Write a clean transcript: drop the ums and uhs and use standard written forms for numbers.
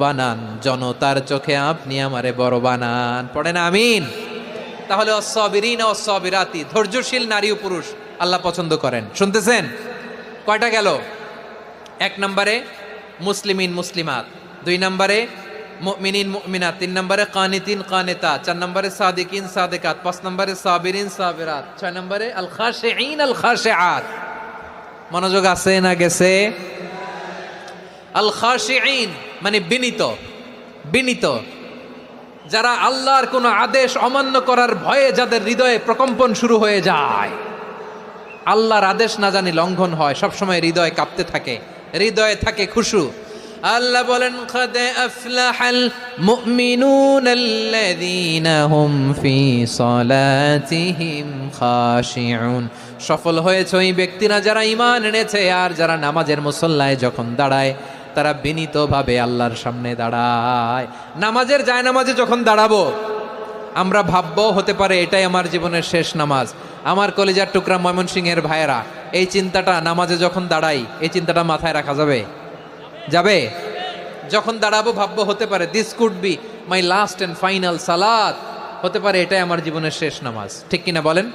বানান, জনতার চোখে আপনি আমারে বড় বানান। পড়েন আমিন। তাহলে অসসাবিরিনা অসসাবিরাতি, ধৈর্যশীল নারী ও পুরুষ আল্লাহ পছন্দ করেন। শুনতেছেন? কয়টা গেল? 1 নম্বরে মুসলিমিন মুসলিমাত, 2 নম্বরে মুমিনিন মুমিনাত, 3 নম্বরে কানিতিন কানিতাত, 4 নম্বরে সাদিকিন সাদিকাত, 5 নম্বরে সাবিরিন সাবিরাত, 6 নম্বরে আল খাশিঈন আল খাশিআত। মনোযোগ আছে না গেছে? আল খাশিঈন মানে বিনীত, বিনীত, যারা আল্লাহর কোনো আদেশ অমান্য করার ভয়ে যাদের হৃদয়ে প্রকম্পন শুরু হয়ে যায়, আল্লাহর আদেশ না জানি লঙ্ঘন হয়, সবসময় হৃদয় কাঁপতে থাকে, হৃদয়ে থাকে খুশু। আল্লাহ বলেন কাদ আফলাহাল মুমিনুনাল্লাযীনা হুম ফি সালাতিহিম খাশিউন। সফল হয়েছে ওই ব্যক্তিরা যারা ঈমান এনেছে আর যারা নামাজের মুসল্লায় যখন দাঁড়ায় তারা বিনীতভাবে আল্লাহর সামনে দাঁড়ায়। নামাজের জায়নামাজে যখন দাঁড়াবো আমরা ভাববো হতে পারে এটাই আমার জীবনের শেষ নামাজ। আমার কলিজার টুকরা ময়মনসিংহের ভাইয়েরা, এই চিন্তাটা নামাজে যখন দাঁড়াই, এই চিন্তাটা মাথায় রাখা যাবে? যাবে? যখন দাঁড়াবো ভাববো হতে পারে this could be my last and final সালাত, হতে পারে এটাই আমার জীবনের শেষ নামাজ। ঠিক কিনা বলেন?